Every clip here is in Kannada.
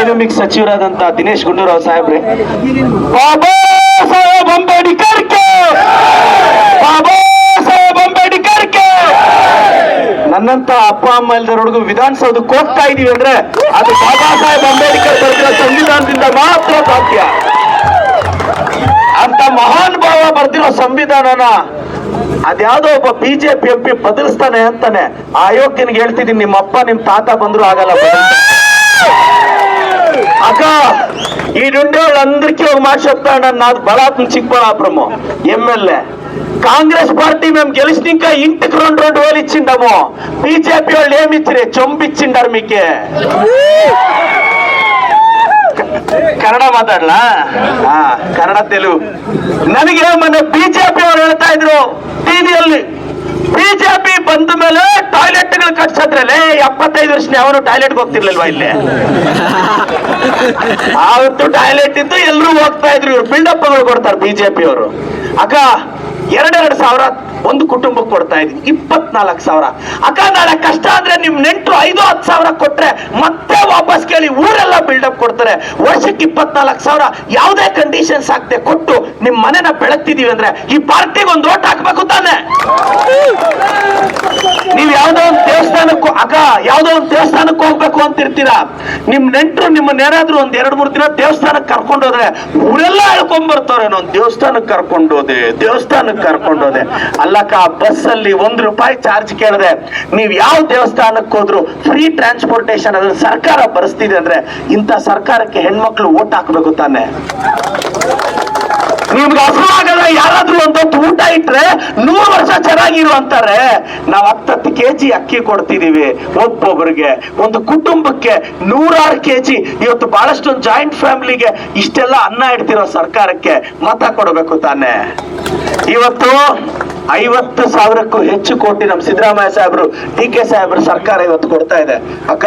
ಡೈನಮಿಕ್ ಸಚಿವರಾದಂತ ದಿನೇಶ್ ಗುಂಡೂರಾವ್ ಸಾಹೇಬ್ರೆ, ಬಾಬಾ ಸಾಹೇಬ್ ಅಂಬೇಡ್ಕರ್ ಕೆ, ಬಾಬಾ ಸಾಹೇಬ್ ಅಂಬೇಡ್ಕರ್ ಕೆ. ನನ್ನಂತ ಅಪ್ಪ ಅಮ್ಮ ಇಲ್ದರೊಳಗೂ ವಿಧಾನಸೌಧಕ್ಕೆ ಹೋಗ್ತಾ ಇದೀವಿ ಅಂದ್ರೆ ಅದು ಬಾಬಾ ಸಾಹೇಬ್ ಅಂಬೇಡ್ಕರ್ ಬರೆದಿರೋ ಸಂವಿಧಾನದಿಂದ ಮಾತ್ರ ಸಾಧ್ಯ. ಅಂತ ಮಹಾನ್ ಭಾವ ಬರ್ದಿರೋ ಸಂವಿಧಾನನ ಅದ್ಯಾವುದೋ ಒಬ್ಬ ಬಿಜೆಪಿ ಎಂಪಿ ಬದಲಿಸ್ತಾನೆ ಅಂತಾನೆ. ಆ ಅಯೋಗ್ಯನಿಗೆ ಹೇಳ್ತಿದ್ದೀನಿ, ನಿಮ್ಮ ಅಪ್ಪ ನಿಮ್ ತಾತ ಬಂದ್ರು ಆಗಲ್ಲ. ಅಕ್ಕ ఈ 2 వాళ్ళందరికీ ఒక మాట చెప్తాను. నాది బలాత్మ చిక్కబళ్ళాపురము ఎమ్మెల్యే కాంగ్రెస్ పార్టీ మేము గెలిచినాక ఇంటికి 2 వేలు ఇచ్చిండము. బీజేపీ వాళ్ళు ఏమి ఇచ్చిరే, చొంపిచ్చిండారు మీకే. ಕನ್ನಡ ಮಾತಾಡ್ಲಾ? ಕನ್ನಡ ತೆಲುಗು. ನನಗೆ ಮೊನ್ನೆ ಬಿಜೆಪಿ ಅವರು ಹೇಳ್ತಾ ಇದ್ರು ಟಿವಿಯಲ್ಲಿ, ಬಿಜೆಪಿ ಬಂದ ಮೇಲೆ ಟಾಯ್ಲೆಟ್ಗಳು ಕಟ್ಸದ್ರಲ್ಲೇ 75 ವರ್ಷ ಅವನು ಟಾಯ್ಲೆಟ್ಗೆ ಹೋಗ್ತಿರ್ಲಿಲ್ವಾ? ಇಲ್ಲಿ ಆವತ್ತು ಟಾಯ್ಲೆಟ್ ಇದ್ದು ಎಲ್ಲರೂ ಹೋಗ್ತಾ ಇದ್ರು. ಇವ್ರು ಬಿಲ್ಡಪ್ಗಳು ಕೊಡ್ತಾರೆ ಬಿಜೆಪಿ ಅವರು. ಅಕ್ಕ 2 ಸಾವಿರ ಒಂದು ಕುಟುಂಬಕ್ಕೆ ಕೊಡ್ತಾ ಇದೀನಿ, 24,000. ಅಕ್ಕ ನಾಳೆ ಕಷ್ಟ ಅಂದ್ರೆ ನಿಮ್ ನೆಂಟರು 5-10 ಸಾವಿರ ಕೊಟ್ರೆ ಮತ್ತೆ ವಾಪಸ್ ಕೇಳಿ ಊರೆಲ್ಲ ಬಿಲ್ಡಪ್ ಕೊಡ್ತಾರೆ. ವರ್ಷಕ್ಕೆ 24,000 ಯಾವುದೇ ಕಂಡೀಷನ್ಸ್ ಹಾಕ್ದೆ ಕೊಟ್ಟು ನಿಮ್ ಮನೆನ ಬೆಳಗ್ತಿದೀವಿ ಅಂದ್ರೆ ಈ ಪಾರ್ಟಿಗೆ ಒಂದು ಓಟ್ ಹಾಕ್ಬೇಕು ತಾನೆ. ನೀವ್ ಯಾವ್ದೋ ಒಂದು ದೇವಸ್ಥಾನಕ್ಕೂ ಅಕ್ಕ ಯಾವ್ದೋ ಒಂದು ದೇವಸ್ಥಾನಕ್ಕೆ ಹೋಗ್ಬೇಕು ಅಂತಿರ್ತೀರಾ. ನಿಮ್ ನೆಂಟರು ನಿಮ್ಮನ್ನ ಏನಾದ್ರು ಒಂದ್ 2-3 ದಿನ ದೇವಸ್ಥಾನಕ್ಕೆ ಕರ್ಕೊಂಡೋದ್ರೆ ಊರೆಲ್ಲ ಹೇಳ್ಕೊಂಡ್ ಬರ್ತಾವ್ರೆ, ನಾನು ದೇವಸ್ಥಾನಕ್ಕೆ ಕರ್ಕೊಂಡೋದೆ. ಅಲ್ಲಕ್ಕ ಬಸ್ ಅಲ್ಲಿ 1 ರೂಪಾಯಿ ಚಾರ್ಜ್ ಕೇಳಿದೆ. ನೀವ್ ಯಾವ ದೇವಸ್ಥಾನಕ್ಕೆ ಹೋದ್ರು ಫ್ರೀ ಟ್ರಾನ್ಸ್ಪೋರ್ಟೇಶನ್ ಅದನ್ನ ಸರ್ಕಾರ ಬರೆಸ್ತಿದೆ ಅಂದ್ರೆ ಇಂಥ ಸರ್ಕಾರಕ್ಕೆ ಹೆಣ್ಮಕ್ಳು ಓಟ್ ಹಾಕ್ಬೇಕು ತಾನೆ. ನಿಮ್ಗೆ ಹಸುವಾಗಲ್ಲ, ಯಾರಾದ್ರೂ ಒಂದೊತ್ತು ಊಟ ಇಟ್ರೆ 100 ವರ್ಷ ಚೆನ್ನಾಗಿರು ಅಂತಾರೆ. ನಾವು 10 ಕೆಜಿ ಅಕ್ಕಿ ಕೊಡ್ತಿದೀವಿ ಒಬ್ಬೊಬ್ಬರಿಗೆ, ಒಂದು ಕುಟುಂಬಕ್ಕೆ 106 ಕೆಜಿ. ಇವತ್ತು ಬಹಳಷ್ಟು ಜಾಯಿಂಟ್ ಫ್ಯಾಮಿಲಿಗೆ ಇಷ್ಟೆಲ್ಲ ಅನ್ನ ಇಡ್ತಿರೋ ಸರ್ಕಾರಕ್ಕೆ ಮತ ಕೊಡಬೇಕು ತಾನೆ. ಇವತ್ತು 50,000ಕ್ಕೂ ಹೆಚ್ಚು ಕೋಟಿ ನಮ್ಮ ಸಿದ್ದರಾಮಯ್ಯ ಸಾಹೇಬರು, DK ಸಾಹೇಬರು ಸರ್ಕಾರ ಇವತ್ತು ಕೊಡ್ತಾ ಇದೆ. ಅಕ್ಕ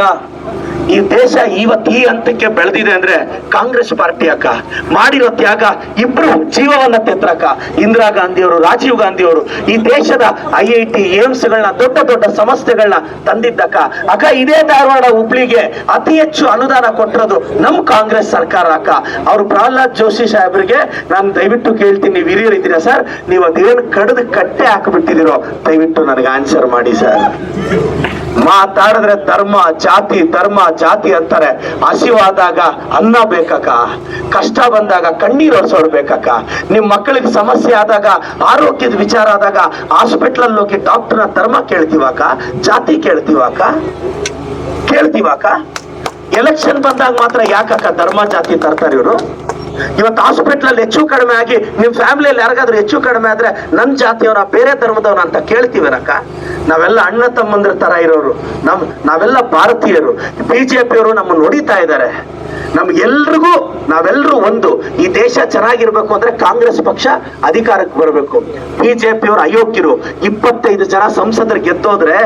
ಈ ದೇಶ ಇವತ್ತು ಈ ಹಂತಕ್ಕೆ ಬೆಳೆದಿದೆ ಅಂದ್ರೆ ಕಾಂಗ್ರೆಸ್ ಪಾರ್ಟಿ ಅಕ್ಕ ಮಾಡಿರೋ ತ್ಯಾಗ. ಇಬ್ರು ಜೀವವನ್ನ ತೆತ್ರಕ್ಕ, ಇಂದಿರಾ ಗಾಂಧಿ ಅವರು, ರಾಜೀವ್ ಗಾಂಧಿ ಅವರು ಈ ದೇಶದ IIT ಏಮ್ಸ್ ಗಳನ್ನ ದೊಡ್ಡ ಸಂಸ್ಥೆಗಳನ್ನ ತಂದಿದ್ದಕ್ಕ. ಅಕ್ಕ ಇದೇ ಧಾರವಾಡ ಹುಬ್ಳಿಗೆ ಅತಿ ಹೆಚ್ಚು ಅನುದಾನ ಕೊಟ್ಟಿರೋದು ನಮ್ ಕಾಂಗ್ರೆಸ್ ಸರ್ಕಾರ ಅಕ್ಕ. ಅವ್ರು ಪ್ರಹ್ಲಾದ್ ಜೋಶಿ ಸಾಹೇಬ್ರಿಗೆ ನಾನು ದಯವಿಟ್ಟು ಕೇಳ್ತೀನಿ, ನೀವು ಹಿರಿಯರಿದ್ದೀರಾ ಸರ್, ನೀವು ಅದೇನು ಕಡ್ದು ಕಟ್ಟೆ ಹಾಕಿಬಿಟ್ಟಿದಿರೋ ದಯವಿಟ್ಟು ನನಗೆ ಆನ್ಸರ್ ಮಾಡಿ ಸರ್. ಮಾತಾಡಿದ್ರೆ ಧರ್ಮ ಜಾತಿ ಅಂತಾರೆ. ಹಸಿವಾದಾಗ ಅನ್ನ ಬೇಕಕ್ಕ, ಕಷ್ಟ ಬಂದಾಗ ಕಣ್ಣೀರು ಒರೆಸೋಡ್ಬೇಕಕ್ಕ. ನಿಮ್ ಮಕ್ಕಳಿಗೆ ಸಮಸ್ಯೆ ಆದಾಗ, ಆರೋಗ್ಯದ ವಿಚಾರ ಆದಾಗ ಹಾಸ್ಪಿಟಲ್ ಹೋಗಿ ಡಾಕ್ಟರ್ನ ಧರ್ಮ ಕೇಳ್ತೀವಾಕ, ಜಾತಿ ಕೇಳ್ತೀವಾಕ? ಎಲೆಕ್ಷನ್ ಬಂದಾಗ ಮಾತ್ರ ಯಾಕಕ್ಕ ಧರ್ಮ ಜಾತಿ ತರ್ತಾರೆ ಇವರು? ಇವತ್ತು ಹಾಸ್ಪಿಟಲ್ ಹೆಚ್ಚು ಕಡಿಮೆ ಆಗಿ ನಿಮ್ ಫ್ಯಾಮಿಲಿಯಲ್ಲಿ ಯಾರಿಗಾದ್ರೂ ಹೆಚ್ಚು ಕಡಿಮೆ ಆದ್ರೆ ನನ್ ಜಾತಿಯವರ ಬೇರೆ ಧರ್ಮದವನ ಅಂತ ಕೇಳ್ತೀವನಕ್ಕ? ನಾವೆಲ್ಲ ಅಣ್ಣ ತಮ್ಮಂದ್ರ ತರ ಇರೋರು, ನಾವೆಲ್ಲ ಭಾರತೀಯರು. ಬಿಜೆಪಿಯವರು ನಮ್ಮನ್ನು ಹೊಡಿತಾ ಇದ್ದಾರೆ. ನಮ್ಗೆಲ್ರಿಗೂ ನಾವೆಲ್ಲರೂ ಒಂದು. ಈ ದೇಶ ಚೆನ್ನಾಗಿರ್ಬೇಕು ಅಂದ್ರೆ ಕಾಂಗ್ರೆಸ್ ಪಕ್ಷ ಅಧಿಕಾರಕ್ಕೆ ಬರಬೇಕು. ಬಿಜೆಪಿಯವರು ಅಯೋಗ್ಯರು. 25 ಜನ ಸಂಸದರು ಗೆದ್ದೋದ್ರೆ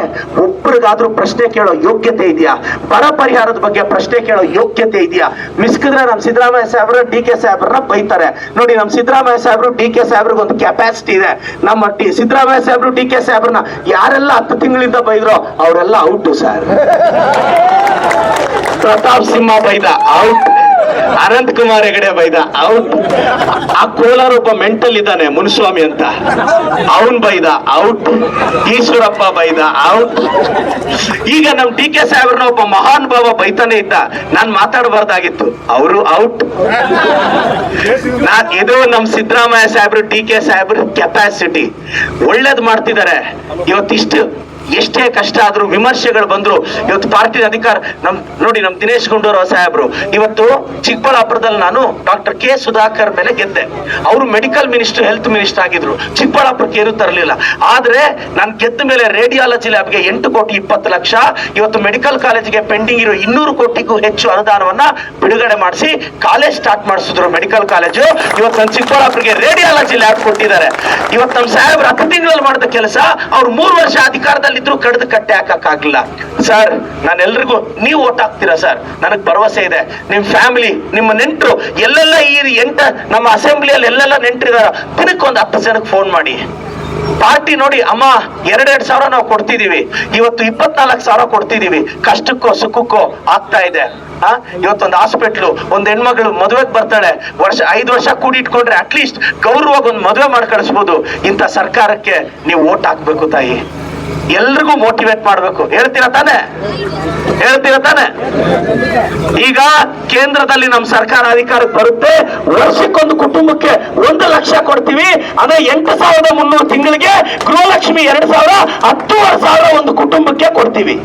ಒಬ್ಬರಿಗಾದ್ರೂ ಪ್ರಶ್ನೆ ಕೇಳೋ ಯೋಗ್ಯತೆ ಇದೆಯಾ? ಬರ ಪರಿಹಾರದ ಬಗ್ಗೆ ಪ್ರಶ್ನೆ ಕೇಳೋ ಯೋಗ್ಯತೆ ಇದೆಯಾ? ಮಿಸ್ಕಿದ್ರೆ ನಮ್ ಸಿದ್ದರಾಮಯ್ಯ ಸಾಹೇಬ್ರು DK ಸಾಹೇಬ್ರನ್ನ ಬೈತಾರೆ ನೋಡಿ. ನಮ್ ಸಿದ್ದರಾಮಯ್ಯ ಸಾಹೇಬ್ರು DK ಸಾಹೇಬ್ರಿಗೆ ಒಂದು ಕೆಪಾಸಿಟಿ ಇದೆ. ನಮ್ಮ ಸಿದ್ದರಾಮಯ್ಯ ಸಾಹೇಬ್ರು DK ಸಾಹೇಬ್ರನ್ನ ಯಾರೆಲ್ಲ 10 ತಿಂಗಳಿಂದ ಬೈದ್ರು ಅವರೆಲ್ಲ ಔಟು ಸರ್. ಪ್ರತಾಪ್ ಸಿಂಹ ಬೈದ ಔಟ್, ಅನಂತ್ ಕುಮಾರ್ ಹೆಗಡೆ ಬೈದ ಔಟ್. ಆ ಕೋಲಾರ ಒಬ್ಬ ಮೆಂಟಲ್ ಇದ್ದಾನೆ ಮುನಿಸ್ವಾಮಿ ಅಂತ, ಅವನ್ ಬೈದ ಔಟ್. ಈಶ್ವರಪ್ಪ ಬೈದ ಔಟ್. ಈಗ ನಮ್ DK ಸಾಹೇಬ್ರನ್ನ ಒಬ್ಬ ಮಹಾನ್ ಭಾವ ಬೈತಾನೆ ಇದ್ದ, ನಾನ್ ಮಾತಾಡಬಾರ್ದಾಗಿತ್ತು, ಅವರು ಔಟ್. ಇದು ನಮ್ ಸಿದ್ದರಾಮಯ್ಯ ಸಾಹೇಬ್ರು DK ಸಾಹೇಬ್ರ ಕೆಪಾಸಿಟಿ. ಒಳ್ಳೇದ್ ಮಾಡ್ತಿದ್ದಾರೆ. ಇವತ್ತಿಷ್ಟು ಎಷ್ಟೇ ಕಷ್ಟ ಆದ್ರೂ ವಿಮರ್ಶೆಗಳು ಬಂದ್ರು ಇವತ್ತು ಪಾರ್ಟಿ ಅಧಿಕಾರ ನೋಡಿ. ನಮ್ ದಿನೇಶ್ ಗುಂಡೂರಾವ್ ಸಾಹೇಬ್ರು ಇವತ್ತು ಚಿಕ್ಕಬಳ್ಳಾಪುರದಲ್ಲಿ ನಾನು ಡಾಕ್ಟರ್ K ಸುಧಾಕರ್ ಮೇಲೆ ಗೆದ್ದೆ. ಅವರು ಮೆಡಿಕಲ್ ಮಿನಿಸ್ಟರ್, ಹೆಲ್ತ್ ಮಿನಿಸ್ಟರ್ ಆಗಿದ್ರು. ಚಿಕ್ಕಬಳ್ಳಾಪುರಕ್ಕೆ ಏನು ತರಲಿಲ್ಲ. ಆದ್ರೆ ನಾನು ಗೆದ್ದ ಮೇಲೆ ರೇಡಿಯಾಲಜಿ ಲ್ಯಾಬ್ಗೆ 8,20,00,000, ಇವತ್ತು ಮೆಡಿಕಲ್ ಕಾಲೇಜಿಗೆ ಪೆಂಡಿಂಗ್ ಇರೋ 200 ಕೋಟಿಗೂ ಹೆಚ್ಚು ಅನುದಾನವನ್ನ ಬಿಡುಗಡೆ ಮಾಡಿಸಿ ಕಾಲೇಜ್ ಸ್ಟಾರ್ಟ್ ಮಾಡಿಸಿದ್ರು. ಮೆಡಿಕಲ್ ಕಾಲೇಜು ಇವತ್ತು ನನ್ನ ಚಿಕ್ಕಬಳ್ಳಾಪುರಕ್ಕೆ ರೇಡಿಯಾಲಜಿ ಲ್ಯಾಬ್ ಕೊಟ್ಟಿದ್ದಾರೆ. ಇವತ್ತು ನಮ್ಮ ಸಾಹೇಬ್ರು 10 ತಿಂಗಳಲ್ಲಿ ಮಾಡಿದ ಕೆಲಸ ಅವ್ರು 3 ವರ್ಷ ಅಧಿಕಾರದಲ್ಲಿ ಇದ್ರು ಕಡ್ದು ಕಟ್ಟೆ ಹಾಕಕ್ಕಾಗಿಲ್ಲ ಸರ್. ನಾನೆಲ್ರಿಗೂ ನೀವು ಓಟ್ ಹಾಕ್ತೀರಾ ಸರ್, ನನಗ್ ಭರವಸೆ ಇದೆ. ನಿಮ್ ಫ್ಯಾಮಿಲಿ, ನಿಮ್ಮ ನೆಂಟರು ಎಲ್ಲೆಲ್ಲ ಈ ನಮ್ಮ ಅಸೆಂಬ್ಲಿಯಲ್ಲಿ ಎಲ್ಲೆಲ್ಲ ನೆಂಟರಿದಾರ, ದಿನಕ್ಕೊಂದು 10 ಜನಕ್ಕೆ ಫೋನ್ ಮಾಡಿ. ಪಾರ್ಟಿ ನೋಡಿ ಅಮ್ಮ 2,000 ನಾವು ಕೊಡ್ತಿದೀವಿ, ಇವತ್ತು 24,000 ಕೊಡ್ತಿದೀವಿ. ಕಷ್ಟಕ್ಕೋ ಸುಖಕ್ಕೋ ಆಗ್ತಾ ಇದೆ. ಇವತ್ತೊಂದು ಹಾಸ್ಪಿಟ್ಲು, ಒಂದ್ ಹೆಣ್ಮಗಳು ಮದುವೆಗೆ ಬರ್ತಾಳೆ, 5 ವರ್ಷ ಕೂಡಿಟ್ಕೊಂಡ್ರೆ ಅಟ್ಲೀಸ್ಟ್ ಗೌರವವಾಗಿ ಒಂದು ಮದುವೆ ಮಾಡಿ ಕಳಿಸ್ಬೋದು. ಇಂಥ ಸರ್ಕಾರಕ್ಕೆ ನೀವು ವೋಟ್ ಹಾಕ್ಬೇಕು ತಾಯಿ, ಎಲ್ರಿಗೂ ಮೋಟಿವೇಟ್ ಮಾಡ್ಬೇಕು. ಹೇಳ್ತೀರಾ ತಾನೆ? ಈಗ ಕೇಂದ್ರದಲ್ಲಿ ನಮ್ಮ ಸರ್ಕಾರ ಅಧಿಕಾರಕ್ಕೆ ಬರುತ್ತೆ, ವರ್ಷಕ್ಕೊಂದು ಕುಟುಂಬಕ್ಕೆ 1 ಲಕ್ಷ ಕೊಡ್ತೀವಿ. ಅದೇ 8,300 ತಿಂಗಳಿಗೆ, ಗೃಹಲಕ್ಷ್ಮಿ 2,000, 10,500 ಒಂದು ಕುಟುಂಬಕ್ಕೆ ಕೊಡ್ತೀವಿ.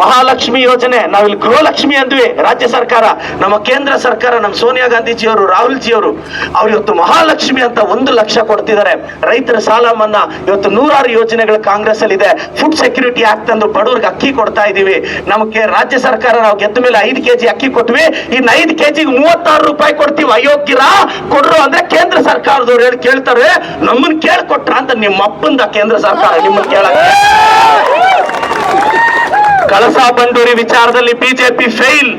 ಮಹಾಲಕ್ಷ್ಮಿ ಯೋಜನೆ, ನಾವಿಲ್ಲಿ ಗೃಹಲಕ್ಷ್ಮಿ ಅಂದ್ವಿ. ರಾಜ್ಯ ಸರ್ಕಾರ, ನಮ್ಮ ಕೇಂದ್ರ ಸರ್ಕಾರ, ನಮ್ಮ ಸೋನಿಯಾ ಗಾಂಧೀಜಿಯವರು, ರಾಹುಲ್ ಜಿಯವರು, ಅವ್ರು ಇವತ್ತು ಮಹಾಲಕ್ಷ್ಮಿ ಅಂತ 1 ಲಕ್ಷ ಕೊಡ್ತಿದ್ದಾರೆ. ರೈತರ ಸಾಲ ಮನ್ನಾ, ಇವತ್ತು 100 ಯೋಜನೆಗಳು ಕಾಂಗ್ರೆಸ್ ಅಲ್ಲಿ ಇದೆ. ಫುಡ್ ಸೆಕ್ಯೂರಿಟಿ ಆಕ್ಟ್ ಅಂದು ಬಡವರಿಗೆ ಅಕ್ಕಿ ಕೊಡ್ತಾ ಇದೀವಿ. ನಮಗೆ ರಾಜ್ಯ ಸರ್ಕಾರ ನಾವು ಗೆದ್ದ ಮೇಲೆ 5 kg ಅಕ್ಕಿ ಕೊಟ್ವಿ. ಇನ್ನು 5 kg 36 ರೂಪಾಯಿ ಕೊಡ್ತೀವಿ. ಅಯೋಗ್ಯರ ಕೊಡ್ರು ಅಂದ್ರೆ ಕೇಂದ್ರ ಸರ್ಕಾರದವ್ರು ಹೇಳಿ ಕೇಳ್ತಾರೆ, ನಮ್ಮನ್ನ ಕೇಳ್ಕೊಟ್ರ ಅಂತ. ನಿಮ್ಮ ಅಪ್ಪಂದ ಕೇಂದ್ರ ಸರ್ಕಾರ ನಿಮ್ಮನ್ನ ಕೇಳಕ್ಕೆ. ಕಳಸಾ ಬಂಡೂರಿ ವಿಚಾರದಲ್ಲಿ ಬಿಜೆಪಿ ಫೇಲ್,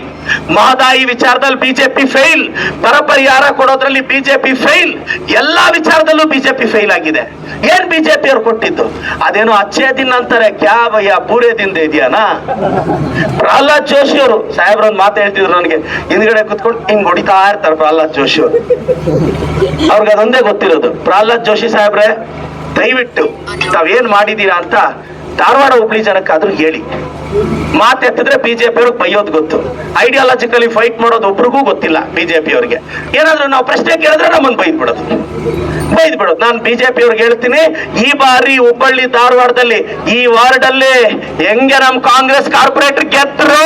ಮಹದಾಯಿ ವಿಚಾರದಲ್ಲಿ ಬಿಜೆಪಿ ಫೇಲ್, ಬರ ಪರಿಹಾರ ಕೊಡೋದ್ರಲ್ಲಿ ಬಿಜೆಪಿ ಫೇಲ್, ಎಲ್ಲಾ ವಿಚಾರದಲ್ಲೂ ಬಿಜೆಪಿ ಫೇಲ್ ಆಗಿದೆ. ಏನ್ ಬಿಜೆಪಿ ಅವ್ರು ಕೊಟ್ಟಿದ್ದು? ಅದೇನೋ ಅಚ್ಚೇ ದಿನ ಅಂತಾರೆ, ಕ್ಯಾ ಭಯ್ಯ ಪೂರೇ ದಿನ ಇದೆಯಾನಾ? ಪ್ರಹ್ಲಾದ್ ಜೋಶಿ ಅವರು ಸಾಹೇಬ್ರ ಒಂದು ಮಾತು ಹೇಳ್ತಿದ್ರು ನನಗೆ, ಹಿಂದ್ಗಡೆ ಕುತ್ಕೊಂಡು ಹಿಂಗ್ ಹೊಡಿತಾ ಇರ್ತಾರೆ ಪ್ರಹ್ಲಾದ್ ಜೋಶಿ ಅವರು. ಅವ್ರಿಗೆ ಅದೊಂದೇ ಗೊತ್ತಿರೋದು, ಪ್ರಹ್ಲಾದ್ ಜೋಶಿ ಸಾಹೇಬ್ರೆ ದಯವಿಟ್ಟು ತಾವೇನ್ ಮಾಡಿದೀರಾ ಅಂತ ಧಾರವಾಡ ಹುಬ್ಳಿ ಜನಕ್ಕಾದ್ರೂ ಹೇಳಿ. ಮಾತೆತ್ತಿದ್ರೆ ಬಿಜೆಪಿ ಅವ್ರಿಗೆ ಬೈಯೋದು ಗೊತ್ತು, ಐಡಿಯಾಲಜಿಕಲಿ ಫೈಟ್ ಮಾಡೋದು ಒಬ್ರಿಗೂ ಗೊತ್ತಿಲ್ಲ ಬಿಜೆಪಿ ಅವ್ರಿಗೆ. ಏನಾದ್ರೂ ನಾವು ಪ್ರಶ್ನೆ ಕೇಳಿದ್ರೆ ನಮ್ಮನ್ನು ಬೈದ್ಬಿಡೋದು. ನಾನು ಬಿಜೆಪಿ ಅವ್ರಿಗೆ ಹೇಳ್ತೀನಿ, ಈ ಬಾರಿ ಹುಬ್ಬಳ್ಳಿ ಧಾರವಾಡದಲ್ಲಿ ಈ ವಾರ್ಡ್ ಅಲ್ಲಿ ಹೆಂಗೆ ನಮ್ ಕಾಂಗ್ರೆಸ್ ಕಾರ್ಪೊರೇಟರ್ ಗೆದ್ರು,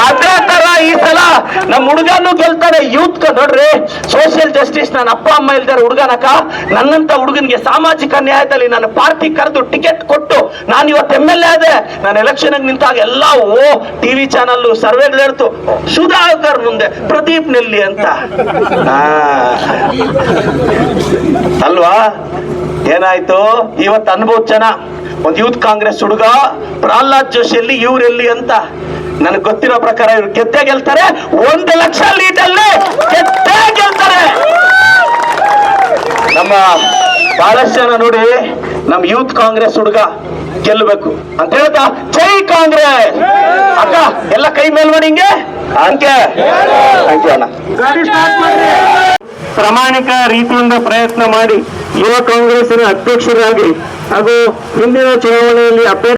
ಅದೇ ತರ ಈ ಸಲ ನಮ್ ಹುಡುಗನು ಗೆಲ್ತಾರೆ. ಯೂತ್ ನೋಡ್ರಿ, ಸೋಷಿಯಲ್ ಜಸ್ಟಿಸ್, ನನ್ನ ಅಪ್ಪ ಅಮ್ಮ ಇಲ್ದಾರೆ ಹುಡುಗನಕ, ನನ್ನಂತ ಹುಡುಗನಿಗೆ ಸಾಮಾಜಿಕ ನ್ಯಾಯದಲ್ಲಿ ನನ್ನ ಪಾರ್ಟಿ ಕರೆದು ಟಿಕೆಟ್ ಕೊಟ್ಟು ನಾನು ಇವತ್ತು MLA ಆದೆ. ನಾನು ಎಲೆಕ್ಷನ್ ನಿಂತಾಗ ಎಲ್ಲ ಟಿವಿ ಚಾನಲ್ ಸರ್ವೆಗಳು ಹೇಳ್ತು, ಸುಧಾಕರ್ ಮುಂದೆ ಪ್ರದೀಪ್ ನೆಲ್ಲಿ ಅಂತ. ಅಲ್ವಾ? ಏನಾಯ್ತು ಇವತ್ತು ಅನ್ಬೋದು ಜನ, ಒಂದು ಯೂತ್ ಕಾಂಗ್ರೆಸ್ ಹುಡುಗ ಪ್ರಹ್ಲಾದ್ ಜೋಶಿಯಲ್ಲಿ ಇವರೆಲ್ಲಿ ಅಂತ. ನನಗೆ ಗೊತ್ತಿರೋ ಪ್ರಕಾರ ಇವ್ರು ಗೆದ್ದೇ ಗೆಲ್ತಾರೆ, 1 ಲಕ್ಷ ಲೀಡಲ್ಲಿ ಗೆದ್ದೇ ಗೆಲ್ತಾರೆ. ನಮ್ಮ ಬಹಳಷ್ಟು ಜನ ನೋಡಿ, ನಮ್ಮ ಯೂತ್ ಕಾಂಗ್ರೆಸ್ ಹುಡುಗ ಗೆಲ್ಲಬೇಕು ಅಂತ ಹೇಳ್ತಾ ಜೈ ಕಾಂಗ್ರೆಸ್ ಅಕ್ಕ ಎಲ್ಲ ಕೈ ಮೇಲ್ ಮಾಡಿ ಹಿಂಗೆ ಅಂಕೆ ಅಣ್ಣ. ಪ್ರಾಮಾಣಿಕ ರೀತಿಯಿಂದ ಪ್ರಯತ್ನ ಮಾಡಿ ಯುವ ಕಾಂಗ್ರೆಸ್ಸಿನ ಅಧ್ಯಕ್ಷರಾಗಿ ಹಾಗೂ ಹಿಂದಿನ ಚುನಾವಣೆಯಲ್ಲಿ ಅಭ್ಯರ್ಥಿ